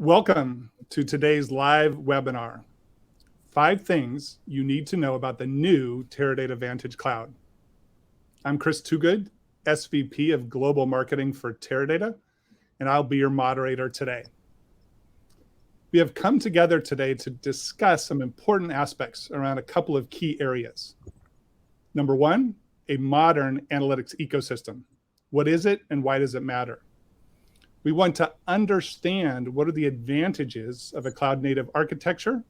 Welcome to today's live webinar, 5 things you need to know about the new Teradata VantageCloud. I'm Chris Toogood, SVP of Global Marketing for Teradata, and I'll be your moderator today. We have come together today to discuss some important aspects around a couple of key areas. Number 1, a modern analytics ecosystem. What is it and why does it matter? We want to understand what are the advantages of a cloud-native architecture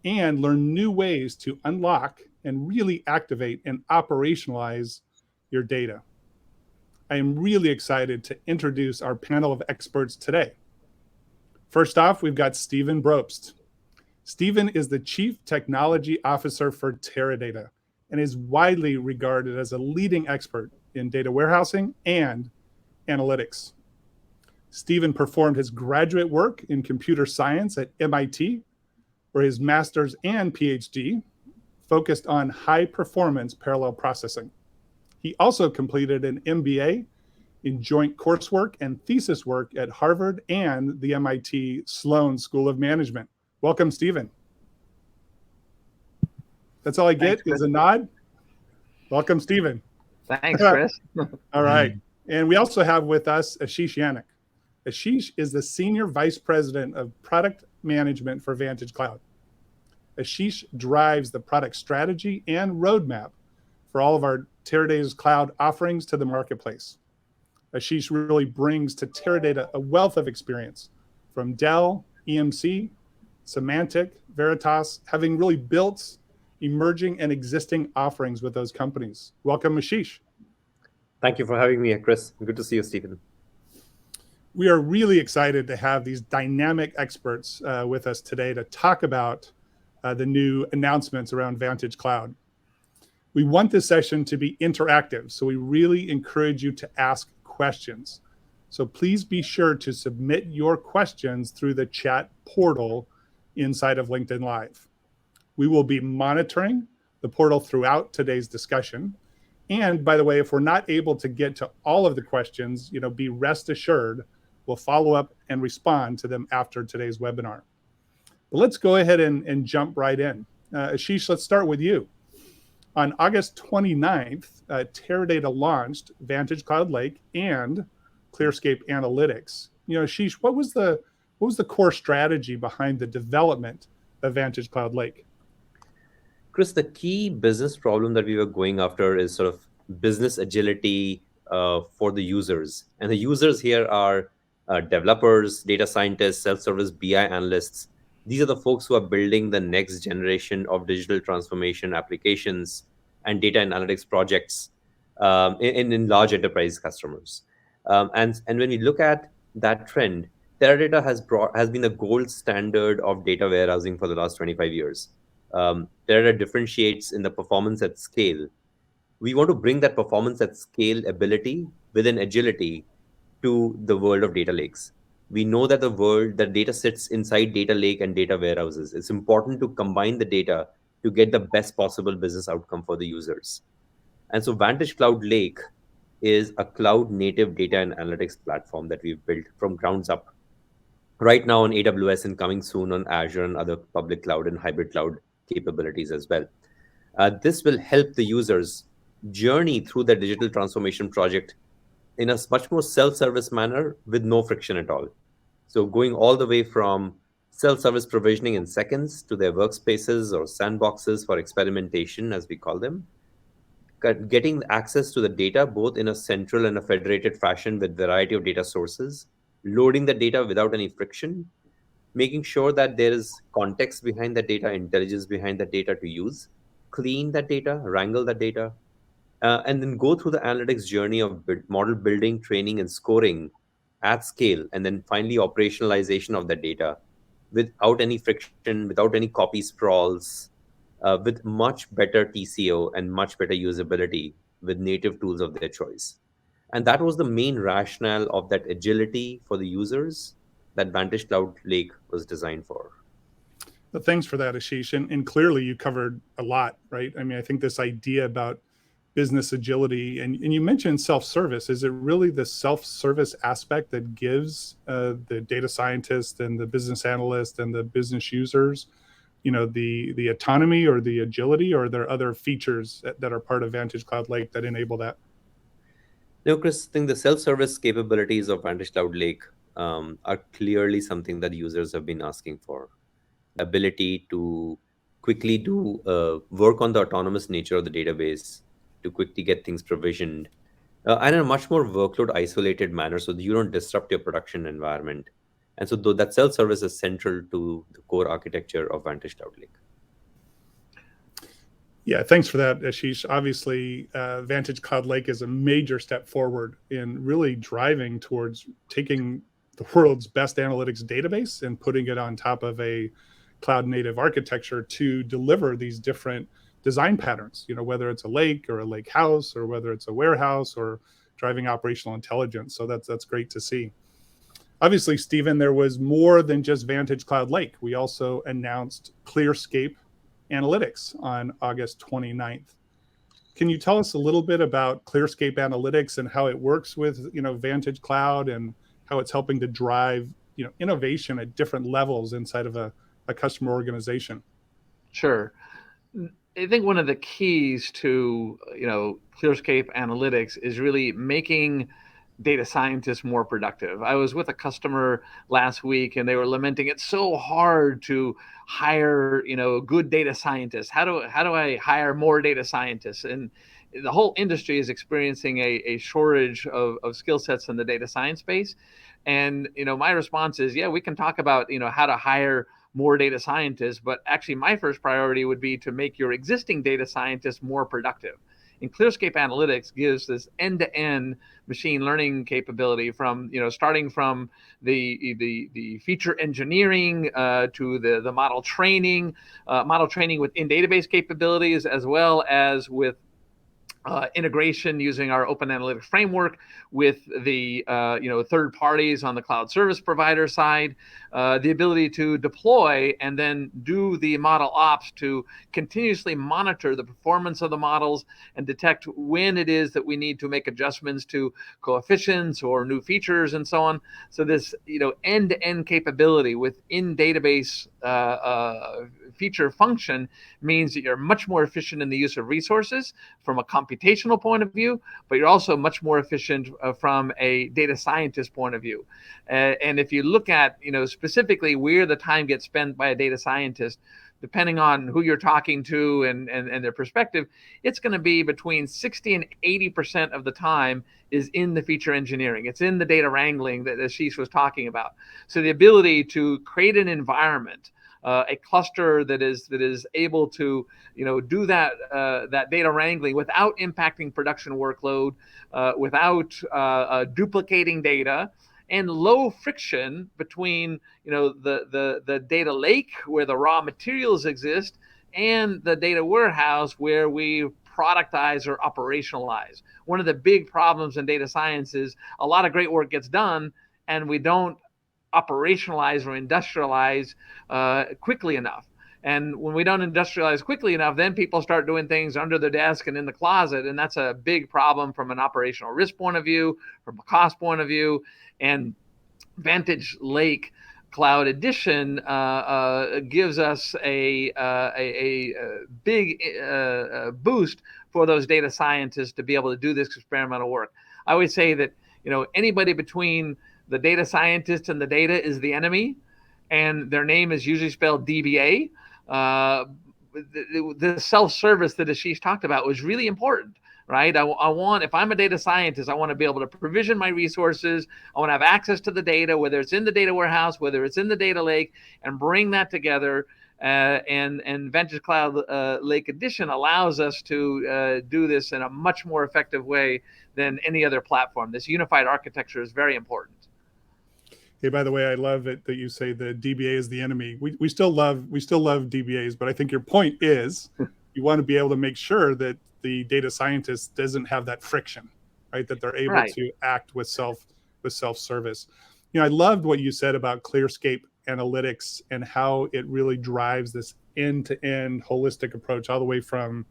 and learn new ways to unlock and really activate and operationalize your data. I am really excited to introduce our panel of experts today. First off, we've got Stephen Brobst. Stephen is the Chief Technology Officer for Teradata and is widely regarded as a leading expert in data warehousing and analytics. Stephen performed his graduate work in computer science at MIT, where his master's and PhD focused on high-performance parallel processing. He also completed an MBA in joint coursework and thesis work at Harvard and the MIT Sloan School of Management. Welcome, Stephen. That's all I get is a nod. Welcome, Stephen. Thanks, Chris. All right. And we also have with us Ashish Yanik. Ashish is the Senior Vice President of Product Management for VantageCloud. Ashish drives the product strategy and roadmap for all of our Teradata's cloud offerings to the marketplace. Ashish really brings to Teradata a wealth of experience from Dell, EMC, Symantec, Veritas, having really built emerging and existing offerings with those companies. Welcome, Ashish. Thank you for having me, Chris. Good to see you, Stephen. We are really excited to have these dynamic experts with us today to talk about the new announcements around VantageCloud. We want this session to be interactive, so we really encourage you to ask questions. So please be sure to submit your questions through the chat portal inside of LinkedIn Live. We will be monitoring the portal throughout today's discussion. And by the way, if we're not able to get to all of the questions, be rest assured, we'll follow up and respond to them after today's webinar. But let's go ahead and jump right in. Ashish, let's start with you. On August 29th, Teradata launched VantageCloud Lake and ClearScape Analytics. Ashish, what was the core strategy behind the development of VantageCloud Lake? Chris, the key business problem that we were going after is sort of business agility for the users. And the users here are developers, data scientists, self-service BI analysts. These are the folks who are building the next generation of digital transformation applications and data and analytics projects in large enterprise customers. And when we look at that trend, Teradata has been the gold standard of data warehousing for the last 25 years. Teradata differentiates in the performance at scale. We want to bring that performance at scale ability within agility to the world of data lakes. We know that the data sits inside data lake and data warehouses. It's important to combine the data to get the best possible business outcome for the users. And so VantageCloud Lake is a cloud native data and analytics platform that we've built from grounds up. Right now on AWS and coming soon on Azure and other public cloud and hybrid cloud capabilities as well. This will help the users journey through the digital transformation project in a much more self-service manner with no friction at all. So going all the way from self-service provisioning in seconds to their workspaces or sandboxes for experimentation, as we call them, getting access to the data both in a central and a federated fashion with variety of data sources, loading the data without any friction, making sure that there is context behind the data, intelligence behind the data to use, clean that data, wrangle the data, and then go through the analytics journey of model building, training, and scoring at scale, and then finally operationalization of the data without any friction, without any copy sprawls, with much better TCO and much better usability with native tools of their choice. And that was the main rationale of that agility for the users that VantageCloud Lake was designed for. Well, thanks for that, Ashish. And clearly you covered a lot, right? I mean, I think this idea about business agility. And you mentioned self-service. Is it really the self-service aspect that gives the data scientist and the business analyst and the business users, the autonomy or the agility, or are there other features that are part of VantageCloud Lake that enable that? No, Chris, I think the self-service capabilities of VantageCloud Lake are clearly something that users have been asking for. The ability to quickly do work on the autonomous nature of the database, to quickly get things provisioned, and in a much more workload isolated manner so that you don't disrupt your production environment. And so though that self-service is central to the core architecture of VantageCloud Lake. Yeah, thanks for that, Ashish. Obviously, VantageCloud Lake is a major step forward in really driving towards taking the world's best analytics database and putting it on top of a cloud native architecture to deliver these different design patterns, whether it's a lake or a lake house, or whether it's a warehouse or driving operational intelligence. So that's great to see. Obviously, Stephen, there was more than just VantageCloud Lake. We also announced ClearScape Analytics on August 29th. Can you tell us a little bit about ClearScape Analytics and how it works with VantageCloud, and how it's helping to drive innovation at different levels inside of a customer organization? Sure. I think one of the keys to ClearScape Analytics is really making data scientists more productive. I was with a customer last week, and they were lamenting it's so hard to hire good data scientists. How do I hire more data scientists? And the whole industry is experiencing a shortage of skill sets in the data science space. And my response is, yeah, we can talk about how to hire more data scientists, but actually my first priority would be to make your existing data scientists more productive. And ClearScape Analytics gives this end-to-end machine learning capability from starting from the feature engineering to the model training within database capabilities, as well as with integration using our open analytics framework with the third parties on the cloud service provider side, the ability to deploy and then do the model ops to continuously monitor the performance of the models and detect when it is that we need to make adjustments to coefficients or new features and so on. So this end-to-end capability within database feature function means that you're much more efficient in the use of resources from a computational point of view, but you're also much more efficient from a data scientist point of view. And if you look at, specifically where the time gets spent by a data scientist, depending on who you're talking to and their perspective, it's going to be between 60 and 80% of the time is in the feature engineering. It's in the data wrangling that Ashish was talking about. So the ability to create an environment, a cluster that is able to do that data wrangling without impacting production workload, without duplicating data, and low friction between the data lake where the raw materials exist and the data warehouse where we productize or operationalize. One of the big problems in data science is a lot of great work gets done and we don't operationalize or industrialize quickly enough. And when we don't industrialize quickly enough, then people start doing things under the desk and in the closet. And that's a big problem from an operational risk point of view, from a cost point of view. And Vantage Lake Cloud Edition gives us a big boost for those data scientists to be able to do this experimental work. I always say that anybody between the data scientist and the data is the enemy, and their name is usually spelled DBA. The self-service that Ashish talked about was really important, right? I want, if I'm a data scientist, I want to be able to provision my resources. I want to have access to the data, whether it's in the data warehouse, whether it's in the data lake, and bring that together. And VantageCloud Lake Edition allows us to do this in a much more effective way than any other platform. This unified architecture is very important. Hey, by the way, I love it that you say the DBA is the enemy. We still love DBAs, but I think your point is you want to be able to make sure that the data scientist doesn't have that friction, right? That they're able to act with self-service. I loved what you said about ClearScape Analytics and how it really drives this end-to-end holistic approach all the way from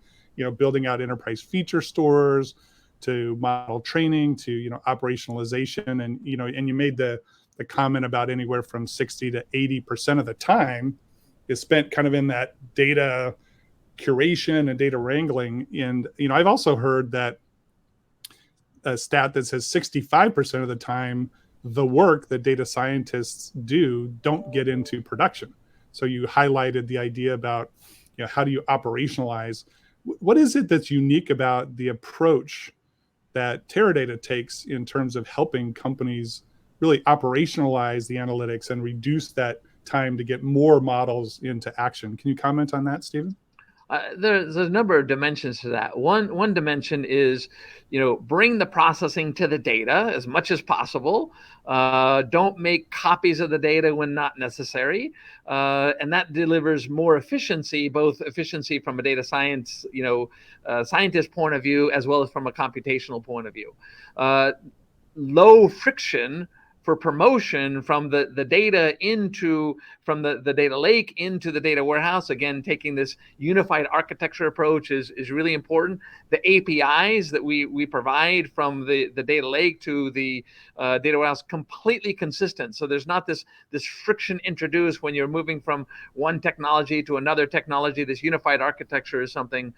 building out enterprise feature stores, to model training, to operationalization. And you made the comment about anywhere from 60 to 80% of the time is spent kind of in that data curation and data wrangling. And I've also heard that a stat that says 65% of the time the work that data scientists do don't get into production. So you highlighted the idea about how do you operationalize. What is it that's unique about the approach that Teradata takes in terms of helping companies really operationalize the analytics and reduce that time to get more models into action? Can you comment on that, Stephen? There's a number of dimensions to that. One dimension is, bring the processing to the data as much as possible. Don't make copies of the data when not necessary, and that delivers more efficiency, both efficiency from a data science, scientist point of view, as well as from a computational point of view. Low friction for promotion from the data from the data lake into the data warehouse. Again, taking this unified architecture approach is really important. The APIs that we provide from the data lake to the data warehouse, completely consistent. So there's not this friction introduced when you're moving from one technology to another technology. This unified architecture is something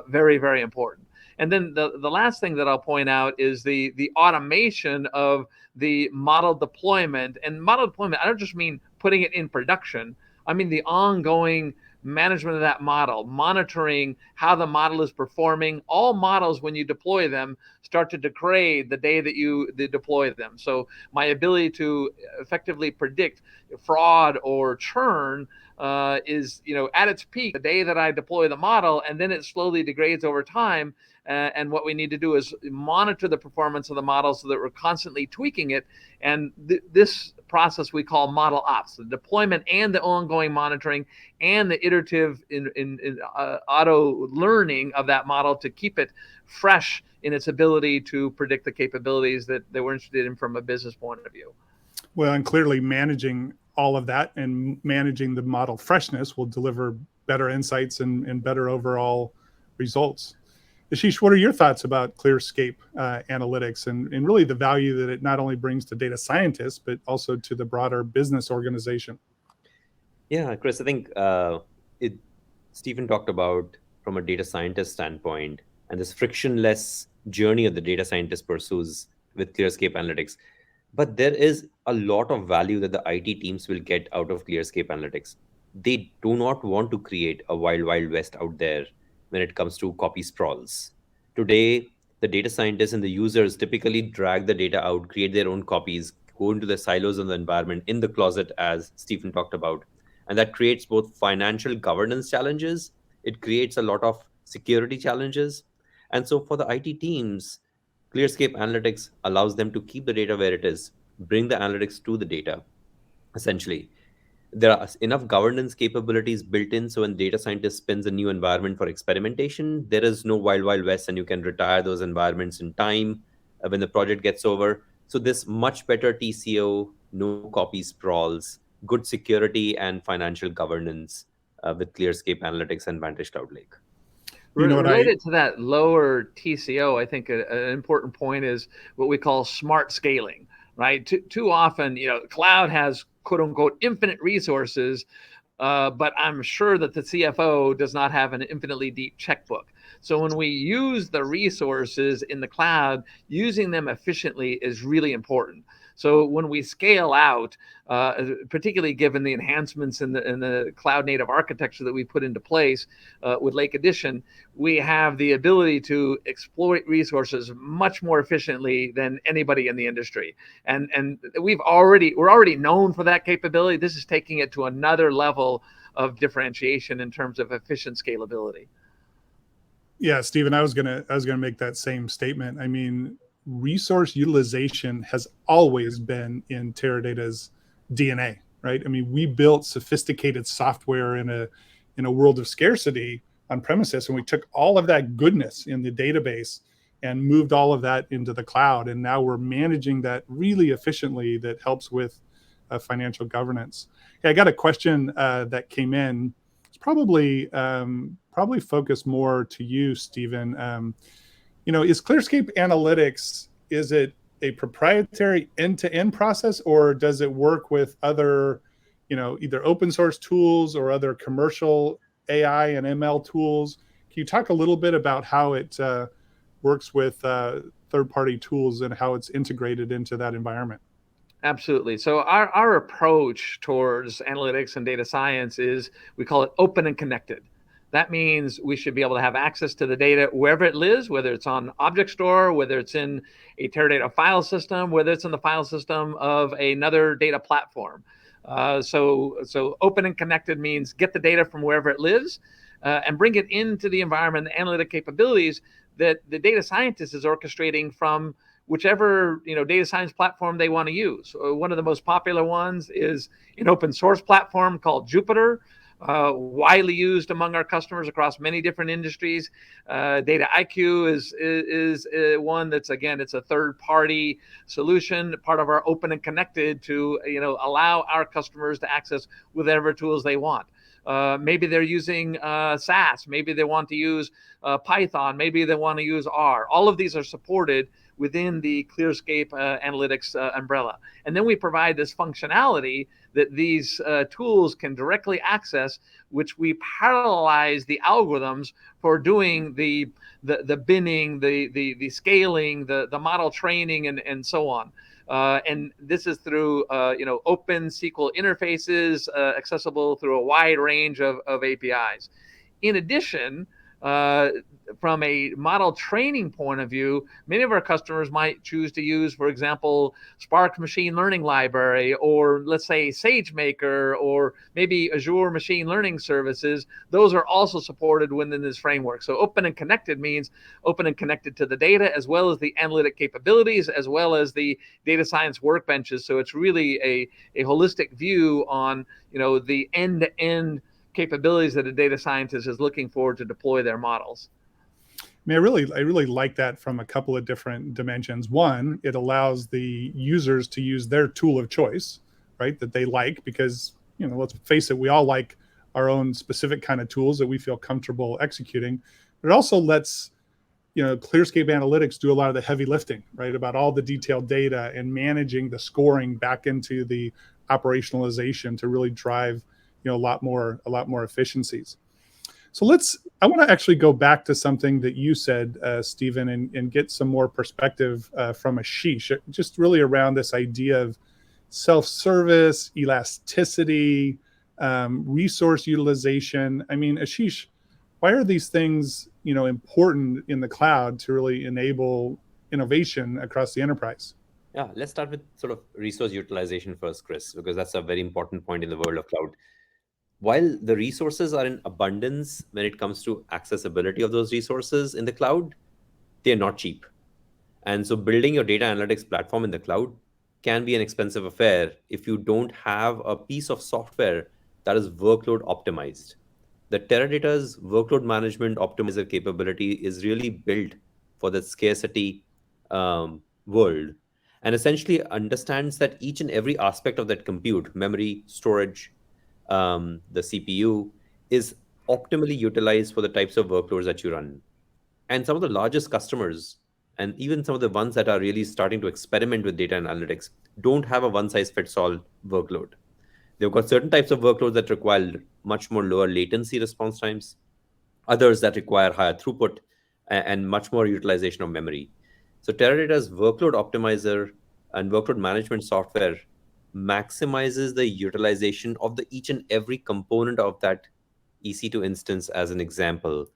very, very important. And then the last thing that I'll point out is the automation of the model deployment. And model deployment, I don't just mean putting it in production. I mean the ongoing management of that model, monitoring how the model is performing. All models, when you deploy them, start to degrade the day that you deploy them. So my ability to effectively predict fraud or churn is, at its peak the day that I deploy the model, and then it slowly degrades over time. And what we need to do is monitor the performance of the model so that we're constantly tweaking it. And this process we call model ops, the deployment and the ongoing monitoring and the iterative auto learning of that model to keep it fresh in its ability to predict the capabilities that we're interested in from a business point of view. Well, and clearly managing all of that and managing the model freshness will deliver better insights and better overall results. Ashish, what are your thoughts about ClearScape Analytics and really the value that it not only brings to data scientists, but also to the broader business organization? Yeah, Chris, I think Stephen talked about from a data scientist standpoint and this frictionless journey of the data scientist pursues with ClearScape Analytics. But there is a lot of value that the IT teams will get out of ClearScape Analytics. They do not want to create a wild, wild west out there when it comes to copy sprawls. Today, the data scientists and the users typically drag the data out, create their own copies, go into the silos of the environment in the closet, as Stephen talked about. And that creates both financial governance challenges, it creates a lot of security challenges. And so for the IT teams, ClearScape Analytics allows them to keep the data where it is, bring the analytics to the data, essentially. There are enough governance capabilities built in so when data scientist spins a new environment for experimentation, there is no wild, wild west and you can retire those environments in time when the project gets over. So this much better TCO, no copy sprawls, good security and financial governance with ClearScape Analytics and VantageCloud Lake. Related to that lower TCO, I think an important point is what we call smart scaling, right? Too often, cloud has quote unquote infinite resources, but I'm sure that the CFO does not have an infinitely deep checkbook. So when we use the resources in the cloud, using them efficiently is really important. So when we scale out, particularly given the enhancements in the cloud native architecture that we put into place with Lake Edition, we have the ability to exploit resources much more efficiently than anybody in the industry. And we're already known for that capability. This is taking it to another level of differentiation in terms of efficient scalability. Yeah, Stephen, I was gonna make that same statement. I mean, resource utilization has always been in Teradata's DNA, right? I mean, we built sophisticated software in a world of scarcity on premises, and we took all of that goodness in the database and moved all of that into the cloud. And now we're managing that really efficiently. That helps with financial governance. Hey, I got a question that came in. It's probably focus more to you, Stephen. Is ClearScape Analytics, is it a proprietary end-to-end process, or does it work with other, either open source tools or other commercial AI and ML tools? Can you talk a little bit about how it works with third-party tools and how it's integrated into that environment? Absolutely. So our approach towards analytics and data science is, we call it open and connected. That means we should be able to have access to the data wherever it lives, whether it's on object store, whether it's in a Teradata file system, whether it's in the file system of another data platform. So open and connected means get the data from wherever it lives and bring it into the environment, the analytic capabilities that the data scientist is orchestrating from whichever data science platform they want to use. One of the most popular ones is an open source platform called Jupyter, widely used among our customers across many different industries. Data IQ is one that's, again, it's a third party solution, part of our open and connected to allow our customers to access whatever tools they want. Maybe they're using SAS, maybe they want to use Python, maybe they want to use R. All of these are supported within the ClearScape Analytics umbrella. And then we provide this functionality that these tools can directly access, which we parallelize the algorithms for doing the binning, the scaling, the model training, and so on. And this is through open SQL interfaces accessible through a wide range of APIs. In addition, from a model training point of view, many of our customers might choose to use, for example, Spark Machine Learning Library, or let's say SageMaker, or maybe Azure Machine Learning Services. Those are also supported within this framework. So open and connected means open and connected to the data, as well as the analytic capabilities, as well as the data science workbenches. So it's really a holistic view on the end-to-end capabilities that a data scientist is looking for to deploy their models. I mean, I really like that from a couple of different dimensions. One, it allows the users to use their tool of choice, right, that they like, because, let's face it, we all like our own specific kind of tools that we feel comfortable executing. But it also lets, ClearScape Analytics do a lot of the heavy lifting, right, about all the detailed data and managing the scoring back into the operationalization to really drive, a lot more efficiencies. So I want to actually go back to something that you said, Stephen, and get some more perspective from Ashish, just really around this idea of self-service, elasticity, resource utilization. I mean, Ashish, why are these things, important in the cloud to really enable innovation across the enterprise? Yeah, let's start with sort of resource utilization first, Chris, because that's a very important point in the world of cloud. While the resources are in abundance when it comes to accessibility of those resources in the cloud, they're not cheap. And so building your data analytics platform in the cloud can be an expensive affair if you don't have a piece of software that is workload optimized. The Teradata's workload management optimizer capability is really built for the scarcity world, and essentially understands that each and every aspect of that compute, memory, storage, the CPU, is optimally utilized for the types of workloads that you run. And some of the largest customers, and even some of the ones that are really starting to experiment with data analytics, don't have a one-size-fits-all workload. They've got certain types of workloads that require much more lower latency response times, others that require higher throughput and much more utilization of memory. So Teradata's workload optimizer and workload management software maximizes the utilization of the each and every component of that EC2 instance, as an example,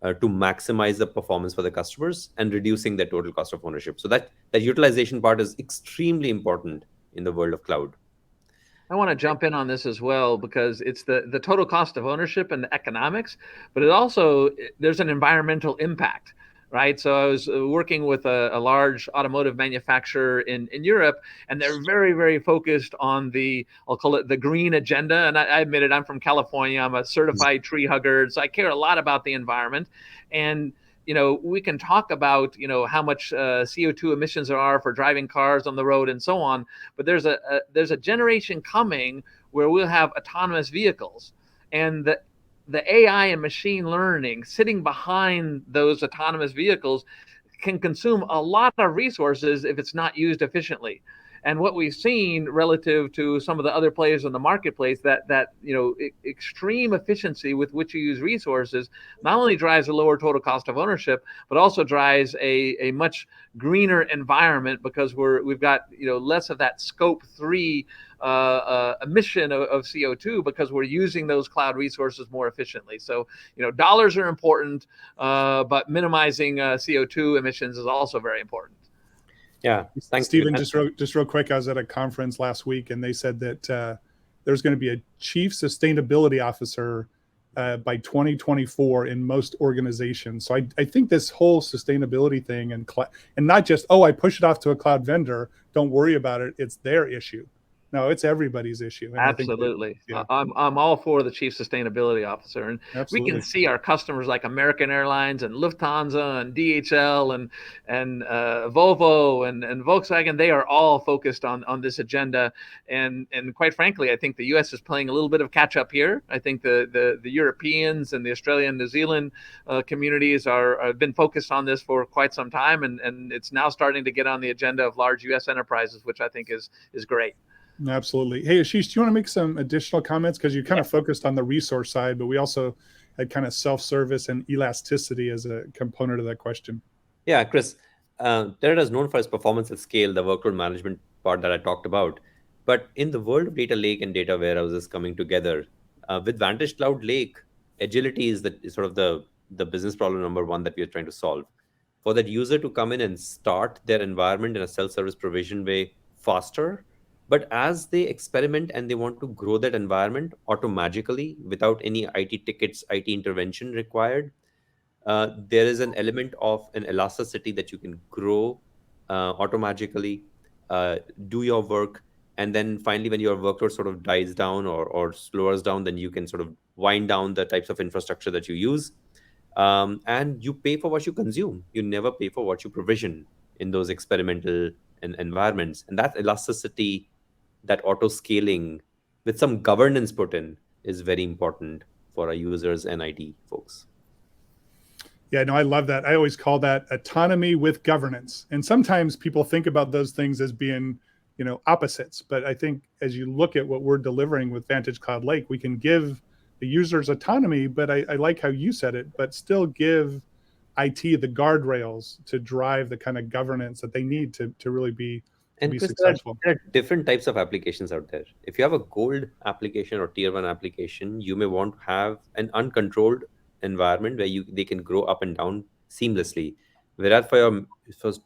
to maximize the performance for the customers and reducing the total cost of ownership. So that utilization part is extremely important in the world of cloud. I want to jump in on this as well, because it's the total cost of ownership and the economics, but it also, there's an environmental impact, right? So I was working with a large automotive manufacturer in Europe, and they're very, very focused on I'll call it the green agenda. And I admit it, I'm from California. I'm a certified tree hugger, so I care a lot about the environment. And we can talk about, how much CO2 emissions there are for driving cars on the road and so on. But there's a generation coming where we'll have autonomous vehicles, and the AI and machine learning sitting behind those autonomous vehicles can consume a lot of resources if it's not used efficiently. And what we've seen relative to some of the other players in the marketplace, that extreme efficiency with which you use resources not only drives a lower total cost of ownership, but also drives a much greener environment, because we've got less of that scope 3 emission of CO2, because we're using those cloud resources more efficiently. So dollars are important, but minimizing CO2 emissions is also very important. Yeah, thanks, Stephen, Steven. just real quick, I was at a conference last week, and they said that there's going to be a chief sustainability officer by 2024 in most organizations. So I think this whole sustainability thing and not just, oh, I push it off to a cloud vendor, don't worry about it, it's their issue. No, it's everybody's issue. And Absolutely. I think I'm all for the chief sustainability officer. And absolutely. we can see our customers like American Airlines and Lufthansa and DHL and Volvo and Volkswagen. They are all focused on this agenda. And quite frankly, I think the U.S. is playing a little bit of catch up here. I think the Europeans and the Australian, New Zealand communities have been focused on this for quite some time. And it's now starting to get on the agenda of large U.S. enterprises, which I think is great. Absolutely. Hey, Ashish, do you want to make some additional comments? Because you kind of focused on the resource side, but we also had kind of self-service and elasticity as a component of that question. Yeah, Chris, Teradata is known for its performance at scale, the workload management part that I talked about. But in the world of data lake and data warehouses coming together, with VantageCloud Lake, agility is sort of the business problem number one that we are trying to solve. For that user to come in and start their environment in a self-service provision way faster, but as they experiment and they want to grow that environment auto-magically without any IT tickets, IT intervention required, there is an element of an elasticity that you can grow auto-magically, do your work, and then finally when your workload sort of dies down or slows down, then you can sort of wind down the types of infrastructure that you use. And you pay for what you consume. You never pay for what you provision in those experimental environments. And that elasticity, that auto scaling with some governance put in, is very important for our users and IT folks. Yeah, no, I love that. I always call that autonomy with governance. And sometimes people think about those things as being, opposites. But I think as you look at what we're delivering with VantageCloud Lake, we can give the users autonomy, but I like how you said it, but still give IT the guardrails to drive the kind of governance that they need to really be Chris, successful. there are different types of applications out there. If you have a gold application or tier one application, you may want to have an uncontrolled environment where they can grow up and down seamlessly. Whereas for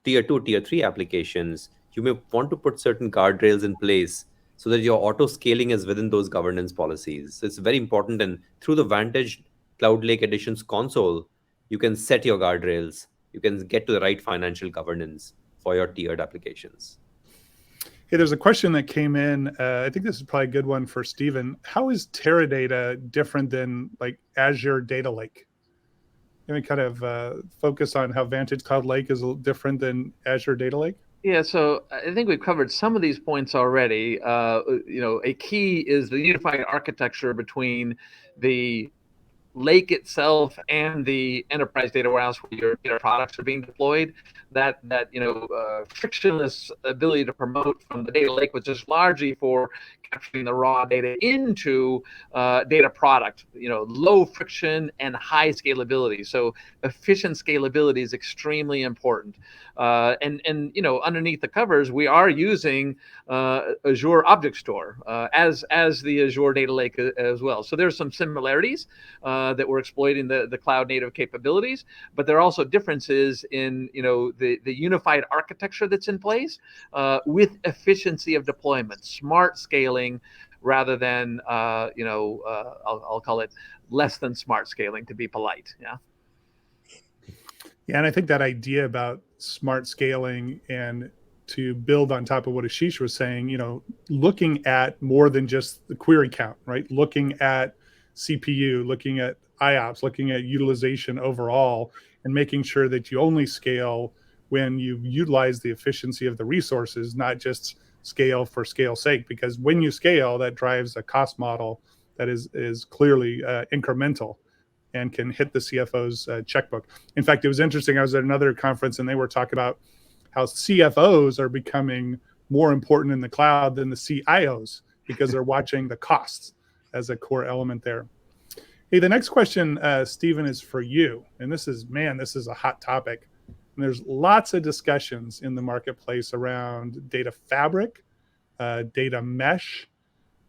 tier two, tier three applications, you may want to put certain guardrails in place so that your auto scaling is within those governance policies. So it's very important. And through the Vantage Cloud Lake Editions console, you can set your guardrails. You can get to the right financial governance for your tiered applications. Hey, there's a question that came in. I think this is probably a good one for Stephen. How is Teradata different than like Azure Data Lake? Can we kind of focus on how VantageCloud Lake is a little different than Azure Data Lake? Yeah, so I think we've covered some of these points already. A key is the unified architecture between the lake itself and the enterprise data warehouse where your data products are being deployed. That frictionless ability to promote from the data lake, which is largely for capturing the raw data into data product. Low friction and high scalability. So efficient scalability is extremely important. And underneath the covers, we are using Azure Object Store as the Azure Data Lake as well. So there's some similarities that we're exploiting the cloud native capabilities, but there are also differences in the unified architecture that's in place with efficiency of deployment, smart scaling rather than I'll call it less than smart scaling, to be polite. Yeah, and I think that idea about smart scaling and to build on top of what Ashish was saying, looking at more than just the query count, right? Looking at CPU, looking at IOPS, looking at utilization overall, and making sure that you only scale when you utilize the efficiency of the resources, not just scale for scale's sake. Because when you scale, that drives a cost model that is clearly incremental and can hit the CFO's checkbook. In fact, it was interesting. I was at another conference and they were talking about how CFOs are becoming more important in the cloud than the CIOs because they're watching the costs as a core element there. Hey, the next question, Stephen, is for you. And this is a hot topic. And there's lots of discussions in the marketplace around data fabric, data mesh.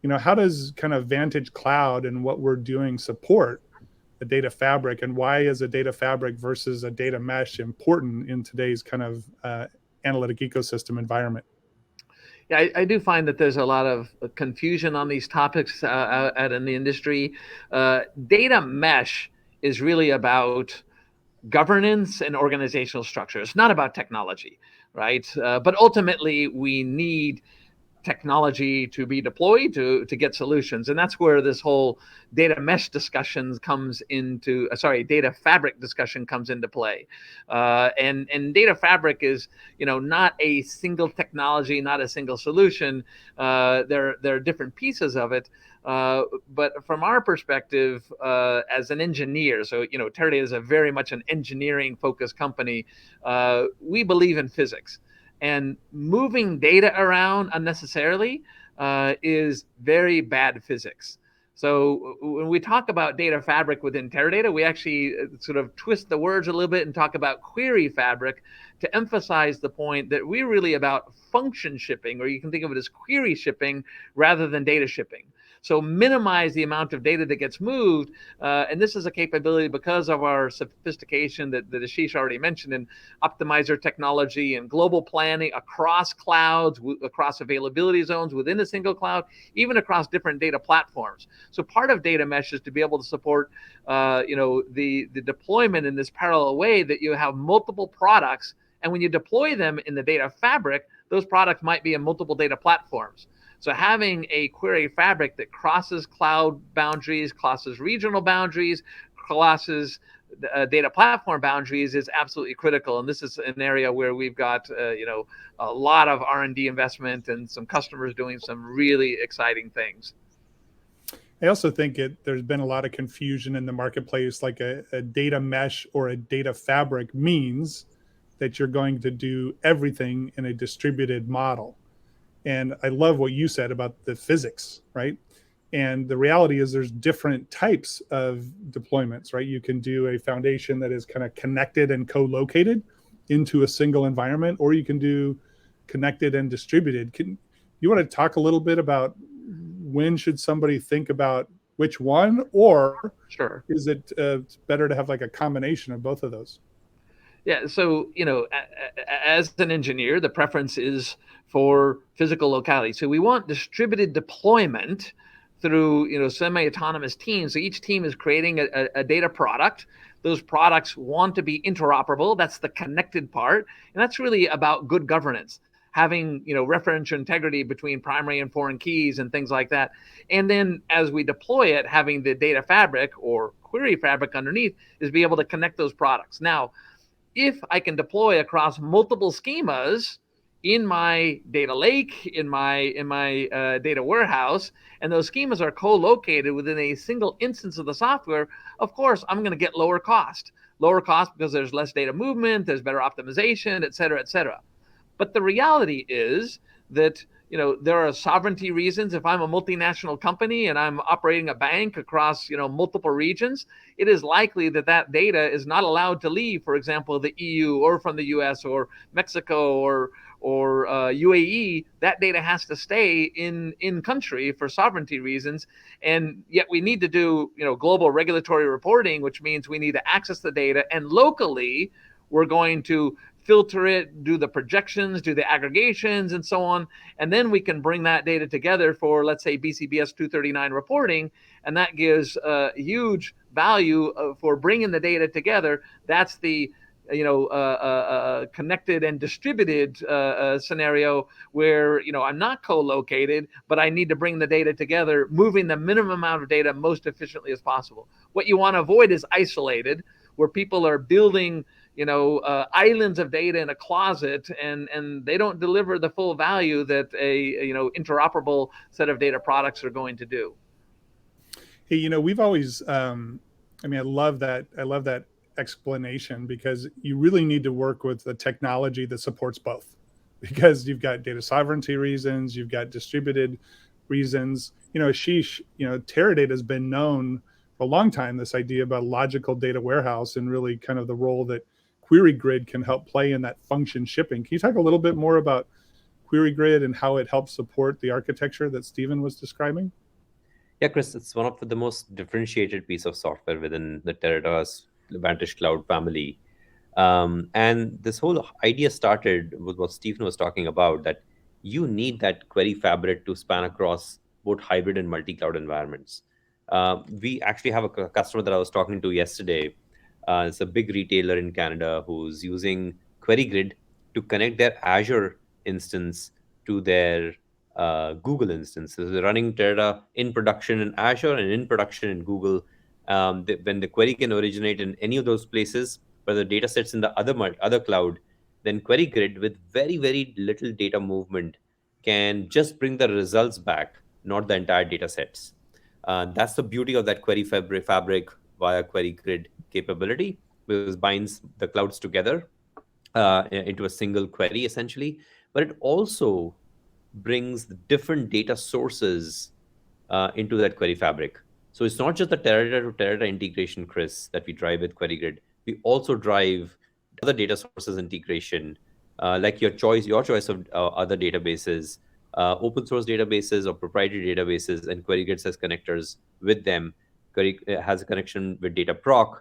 How does kind of VantageCloud and what we're doing support a data fabric, and why is a data fabric versus a data mesh important in today's kind of analytic ecosystem environment? Yeah, I do find that there's a lot of confusion on these topics out in the industry. Data mesh is really about governance and organizational structure. It's not about technology, right? But ultimately, we need technology to be deployed to get solutions, and that's where this whole data mesh discussion comes into data fabric discussion comes into play. And data fabric is not a single technology, not a single solution. There are different pieces of it. But from our perspective, as an engineer, so Teradata is a very much an engineering focused company. We believe in physics. And moving data around unnecessarily is very bad physics. So when we talk about data fabric within Teradata, we actually sort of twist the words a little bit and talk about query fabric to emphasize the point that we're really about function shipping, or you can think of it as query shipping rather than data shipping. So minimize the amount of data that gets moved. And this is a capability because of our sophistication that Ashish already mentioned in optimizer technology and global planning across clouds, across availability zones within a single cloud, even across different data platforms. So part of data mesh is to be able to support the deployment in this parallel way that you have multiple products. And when you deploy them in the data fabric, those products might be in multiple data platforms. So having a query fabric that crosses cloud boundaries, crosses regional boundaries, crosses data platform boundaries is absolutely critical. And this is an area where we've got a lot of R&D investment and some customers doing some really exciting things. I also think there's been a lot of confusion in the marketplace, like a data mesh or a data fabric means that you're going to do everything in a distributed model. And I love what you said about the physics, right? And the reality is there's different types of deployments, right? You can do a foundation that is kind of connected and co-located into a single environment, or you can do connected and distributed. Can you want to talk a little bit about when should somebody think about which one, or Sure. Is it better to have like a combination of both of those? Yeah, so as an engineer, the preference is for physical locality. So we want distributed deployment through semi-autonomous teams. So each team is creating a data product. Those products want to be interoperable. That's the connected part, and that's really about good governance, having referential integrity between primary and foreign keys and things like that. And then as we deploy it, having the data fabric or query fabric underneath is be able to connect those products. Now, if I can deploy across multiple schemas in my data lake, in my data warehouse, and those schemas are co-located within a single instance of the software, of course, I'm going to get lower cost. Lower cost because there's less data movement, there's better optimization, et cetera, et cetera. But the reality is that there are sovereignty reasons. If I'm a multinational company and I'm operating a bank across multiple regions, it is likely that that data is not allowed to leave, for example, the EU or from the US or Mexico or UAE. That data has to stay in country for sovereignty reasons. And yet we need to do global regulatory reporting, which means we need to access the data, and locally we're going to filter it, do the projections, do the aggregations, and so on. And then we can bring that data together for, let's say, BCBS 239 reporting. And that gives huge value for bringing the data together. That's the connected and distributed scenario where I'm not co-located, but I need to bring the data together, moving the minimum amount of data most efficiently as possible. What you want to avoid is isolated, where people are building islands of data in a closet, and they don't deliver the full value that a interoperable set of data products are going to do. Hey, we've always, I mean, I love that explanation because you really need to work with the technology that supports both because you've got data sovereignty reasons, you've got distributed reasons. Ashish, Teradata has been known for a long time, this idea about a logical data warehouse and really kind of the role that Query Grid can help play in that function shipping. Can you talk a little bit more about Query Grid and how it helps support the architecture that Stephen was describing? Yeah, Chris, it's one of the most differentiated piece of software within the Teradata's VantageCloud family. And this whole idea started with what Stephen was talking about, that you need that query fabric to span across both hybrid and multi-cloud environments. We actually have a customer that I was talking to yesterday. It's a big retailer in Canada who's using Query Grid to connect their Azure instance to their Google instance. So they're running Teradata in production in Azure and in production in Google. When the query can originate in any of those places, where the data sets in the other cloud, then Query Grid with very, very little data movement can just bring the results back, not the entire data sets. That's the beauty of that query fabric via Query Grid capability, because it binds the clouds together into a single query essentially. But it also brings the different data sources into that query fabric. So it's not just the Teradata to Teradata integration, Chris, that we drive with Query Grid. We also drive other data sources integration, like your choice of other databases, open source databases or proprietary databases, and Query Grid has connectors with them. Query has a connection with Dataproc,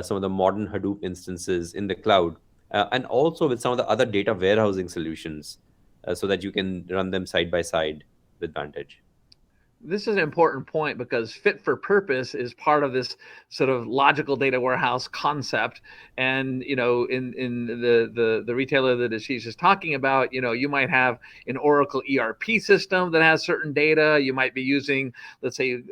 some of the modern Hadoop instances in the cloud, and also with some of the other data warehousing solutions, so that you can run them side by side with Vantage. This is an important point because fit for purpose is part of this sort of logical data warehouse concept. And in the retailer that Ashish is talking about, you might have an Oracle ERP system that has certain data. You might be using, let's say,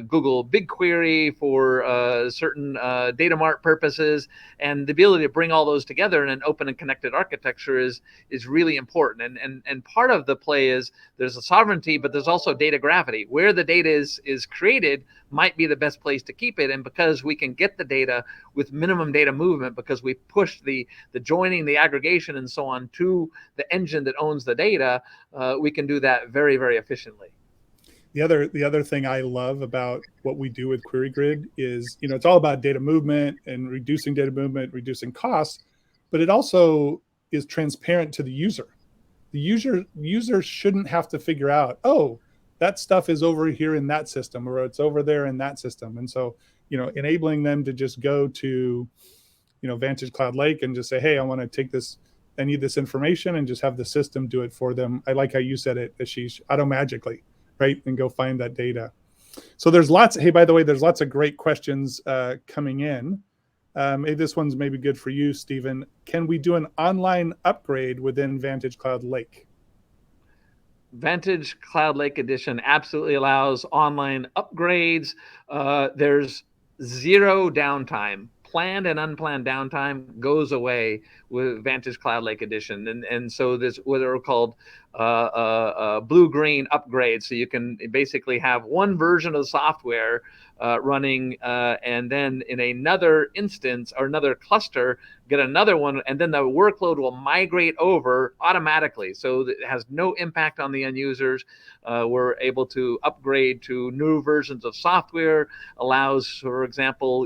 Google BigQuery for certain data mart purposes, and the ability to bring all those together in an open and connected architecture is really important. And part of the play is there's a sovereignty, but there's also data gravity. Where the data is created might be the best place to keep it. And because we can get the data with minimum data movement, because we push the joining, the aggregation, and so on to the engine that owns the data, we can do that very, very efficiently. The other thing I love about what we do with Query Grid is, it's all about data movement and reducing data movement, reducing costs, but it also is transparent to the user. The user shouldn't have to figure out, oh, that stuff is over here in that system, or it's over there in that system. And so, enabling them to just go to, Vantage Cloud Lake and just say, hey, I want to take this, I need this information, and just have the system do it for them. I like how you said it, Ashish, automagically, right? And go find that data. So hey, by the way, there's lots of great questions coming in. This one's maybe good for you, Stephen. Can we do an online upgrade within Vantage Cloud Lake? Vantage Cloud Lake Edition absolutely allows online upgrades. There's zero downtime. Planned and unplanned downtime goes away with Vantage Cloud Lake Edition. And so there's what are called blue-green upgrades. So you can basically have one version of the software running, and then in another instance or another cluster, get another one, and then the workload will migrate over automatically. So it has no impact on the end users. We're able to upgrade to new versions of software, allows, for example,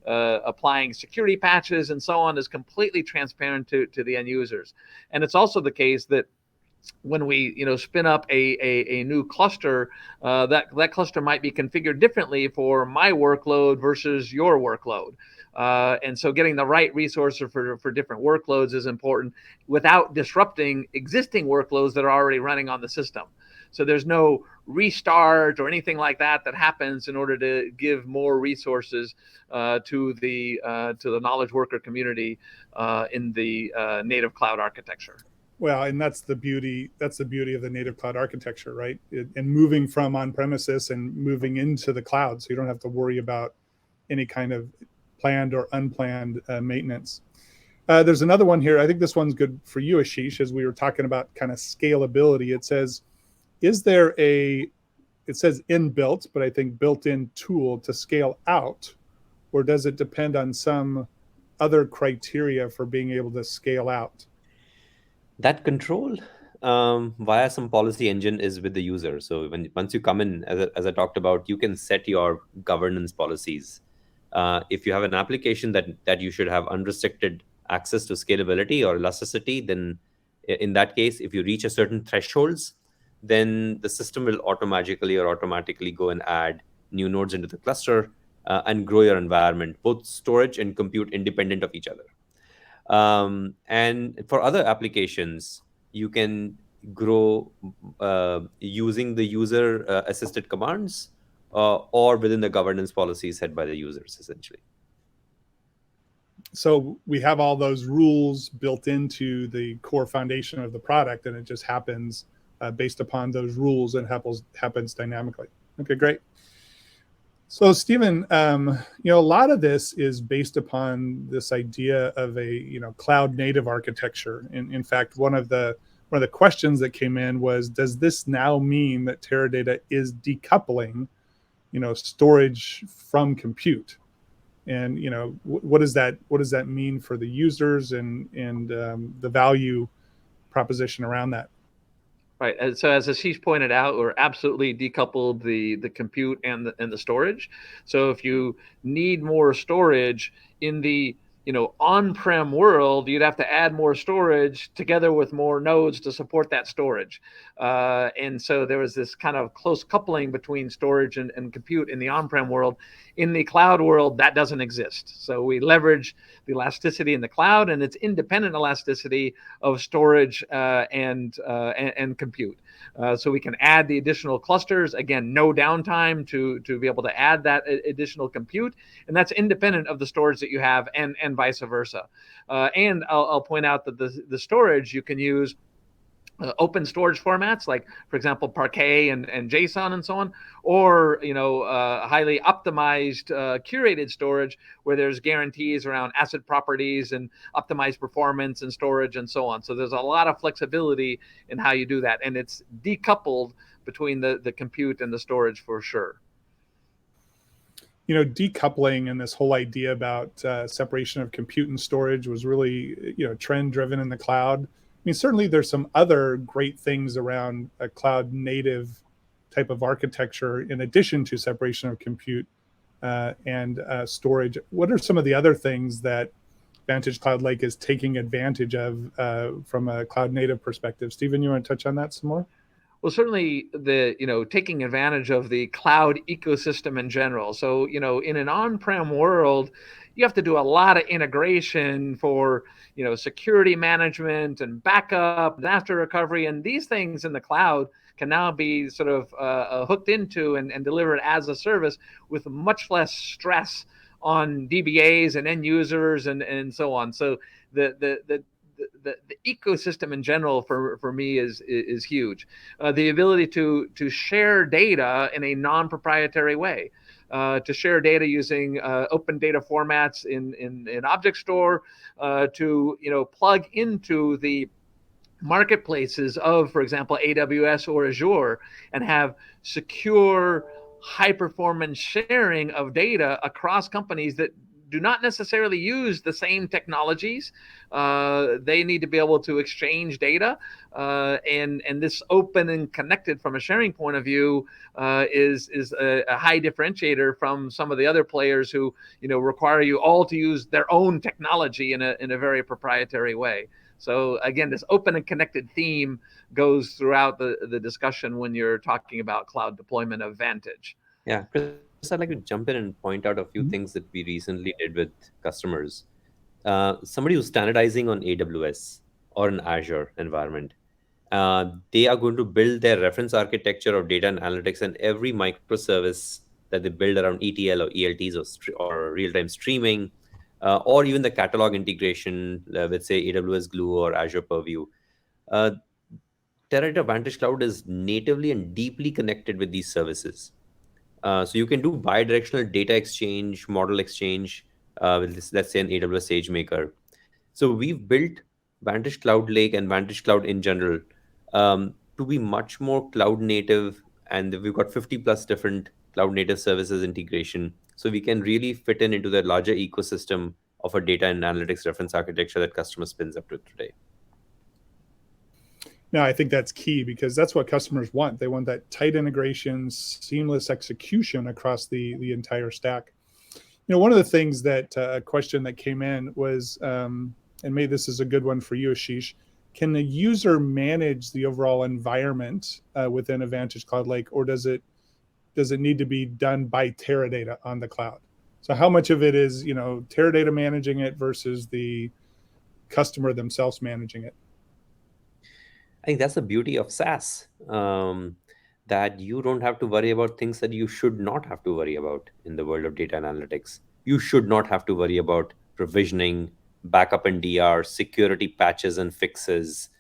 applying security patches and so on, is completely transparent to the end users. And it's also the case that when we spin up a new cluster, that cluster might be configured differently for my workload versus your workload. And so getting the right resource for different workloads is important without disrupting existing workloads that are already running on the system. So there's no restart or anything like that happens in order to give more resources to the knowledge worker community in the native cloud architecture. Well, and that's the beauty of the native cloud architecture, right? And moving from on-premises and moving into the cloud, so you don't have to worry about any kind of planned or unplanned maintenance. There's another one here. I think this one's good for you, Ashish, as we were talking about kind of scalability. It says, is there a it says inbuilt, but I think built-in tool to scale out, or does it depend on some other criteria for being able to scale out? That control via some policy engine is with the user. So when once you come in, as I talked about, you can set your governance policies. If you have an application that you should have unrestricted access to scalability or elasticity, then in that case, if you reach a certain thresholds, then the system will automatically go and add new nodes into the cluster and grow your environment, both storage and compute independent of each other. And for other applications, you can grow using the user assisted commands or within the governance policies set by the users, essentially. So we have all those rules built into the core foundation of the product, and it just happens based upon those rules, and happens dynamically. Okay, great. So Stephen, a lot of this is based upon this idea of a cloud native architecture. In fact, one of the questions that came in was, does this now mean that Teradata is decoupling storage from compute? And what does that mean for the users and the value proposition around that? Right. And so as Ashish pointed out, we're absolutely decoupled the compute and the storage. So if you need more storage in the on-prem world, you'd have to add more storage together with more nodes to support that storage. And so there was this kind of close coupling between storage and compute in the on-prem world. In the cloud world, that doesn't exist. So we leverage the elasticity in the cloud, and it's independent elasticity of storage and compute. So we can add the additional clusters, again, no downtime to be able to add that additional compute, and that's independent of the storage that you have, and vice versa. And I'll point out that the storage you can use open storage formats, like, for example, Parquet and JSON and so on, or highly optimized curated storage where there's guarantees around asset properties and optimized performance and storage and so on. So there's a lot of flexibility in how you do that, and it's decoupled between the compute and the storage for sure. Decoupling and this whole idea about separation of compute and storage was really trend driven in the cloud. I mean, certainly there's some other great things around a cloud native type of architecture in addition to separation of compute and storage. What are some of the other things that VantageCloud Lake is taking advantage of from a cloud native perspective? Stephen, you want to touch on that some more? Well, certainly taking advantage of the cloud ecosystem in general. So, in an on-prem world, you have to do a lot of integration for, security management and backup, disaster recovery, and these things in the cloud can now be sort of hooked into and delivered as a service with much less stress on DBAs and end users and so on. So the ecosystem in general for me is huge. The ability to share data in a non-proprietary way, to share data using open data formats in Object Store, to plug into the marketplaces of, for example, AWS or Azure, and have secure, high performance sharing of data across companies that do not necessarily use the same technologies. They need to be able to exchange data, and this open and connected from a sharing point of view is a high differentiator from some of the other players who require you all to use their own technology in a very proprietary way. So again, this open and connected theme goes throughout the discussion when you're talking about cloud deployment of Vantage. Yeah, Chris, I'd like to jump in and point out a few things that we recently did with customers. Somebody who's standardizing on AWS or an Azure environment, they are going to build their reference architecture of data and analytics, and every microservice that they build around ETL or ELTs or real-time streaming, or even the catalog integration with, say, AWS Glue or Azure Purview. Uh, Teradata Vantage Cloud is natively and deeply connected with these services. So you can do bi-directional data exchange, model exchange with this, let's say, an AWS SageMaker. So we've built Vantage Cloud Lake and Vantage Cloud in general to be much more cloud native and we've got 50 plus different cloud native services integration. So we can really fit in into the larger ecosystem of a data and analytics reference architecture that customer spins up to today. Now, I think that's key because that's what customers want. They want that tight integration, seamless execution across the entire stack. One of the things that a question that came in was, and maybe this is a good one for you, Ashish. Can the user manage the overall environment within a VantageCloud Lake, or does it need to be done by Teradata on the cloud? So how much of it is Teradata managing it versus the customer themselves managing it? I think that's the beauty of SaaS, that you don't have to worry about things that you should not have to worry about in the world of data analytics. You should not have to worry about provisioning, backup and DR, security patches and fixes.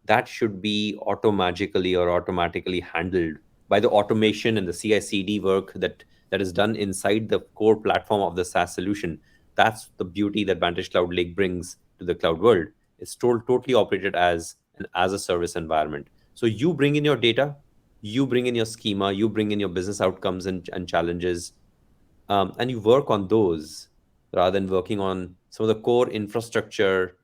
That should be automagically or automatically handled by the automation and the CI/CD work that is done inside the core platform of the SaaS solution. That's the beauty that Vantage Cloud Lake brings to the cloud world. It's totally operated as an as a service environment. So you bring in your data, you bring in your schema, you bring in your business outcomes and challenges, and you work on those rather than working on some of the core infrastructure,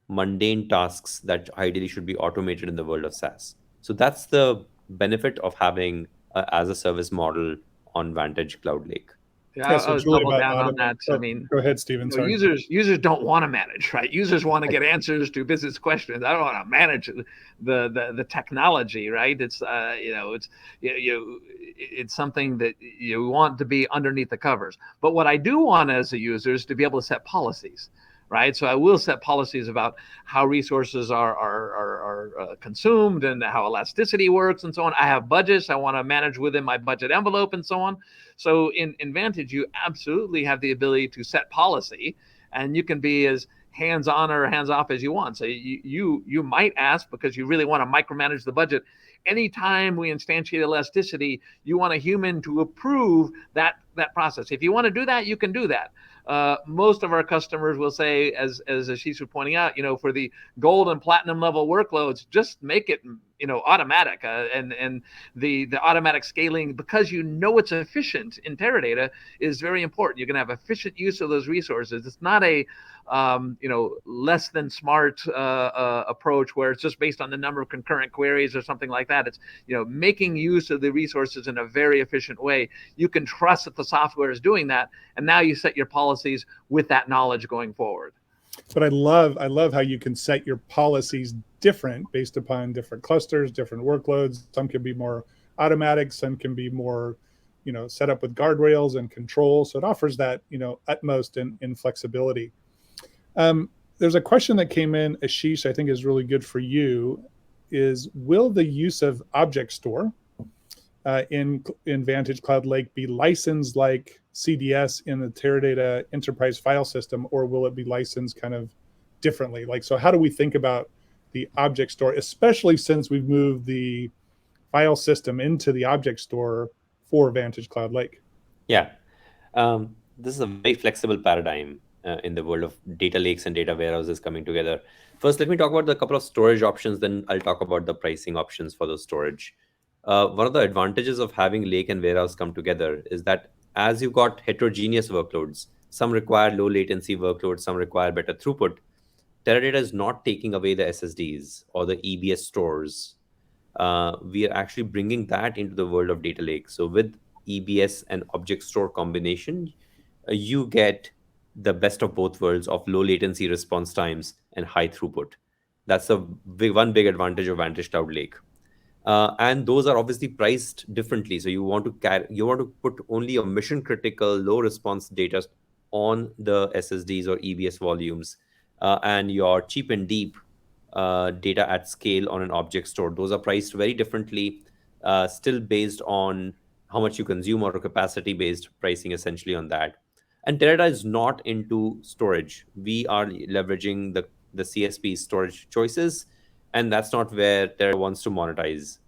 mundane tasks that ideally should be automated in the world of SaaS. So that's the benefit of having a as a service model on Vantage Cloud Lake. Yeah, Yeah, I so would it's really double about down on that. I Oh, mean, go ahead, Stephen. Sorry. users don't want to manage, right? Users want to get answers to business questions. I don't want to manage the technology, right? It's it's something that you want to be underneath the covers. But what I do want as a user is to be able to set policies, right? So I will set policies about how resources are consumed and how elasticity works and so on. I have budgets. I want to manage within my budget envelope and so on. So in Vantage, you absolutely have the ability to set policy, and you can be as hands-on or hands-off as you want. So you might ask, because you really want to micromanage the budget, anytime we instantiate elasticity, you want a human to approve that process. If you want to do that, you can do that. Most of our customers will say, as Ashish was pointing out, for the gold and platinum level workloads, just make it automatic, and the automatic scaling, because it's efficient in Teradata, is very important. You can have efficient use of those resources. It's not a less than smart approach where it's just based on the number of concurrent queries or something like that. It's making use of the resources in a very efficient way. You can trust that the software is doing that, and now you set your policies with that knowledge going forward. But I love how you can set your policies different based upon different clusters, different workloads. Some can be more automatic, some can be more set up with guardrails and control. So it offers that utmost in flexibility. There's a question that came in, Ashish, I think is really good for you, is will the use of object store in Vantage Cloud Lake be licensed like CDS in the Teradata enterprise file system, or will it be licensed kind of differently? So how do we think about the object store, especially since we've moved the file system into the object store for Vantage Cloud Lake? Yeah, this is a very flexible paradigm in the world of data lakes and data warehouses coming together. First, let me talk about the couple of storage options, then I'll talk about the pricing options for the storage. One of the advantages of having lake and warehouse come together is that as you've got heterogeneous workloads, some require low latency workloads, some require better throughput. Teradata is not taking away the SSDs or the EBS stores. We are actually bringing that into the world of data lake. So with EBS and object store combination, you get the best of both worlds of low latency response times and high throughput. That's one big advantage of Vantage Cloud Lake. And those are obviously priced differently. So you want to put only your mission critical low response data on the SSDs or EBS volumes, and your cheap and deep data at scale on an object store. Those are priced very differently, still based on how much you consume or capacity based pricing essentially on that. And Teradata is not into storage. We are leveraging the CSP storage choices, and that's not where Teradata wants to monetize.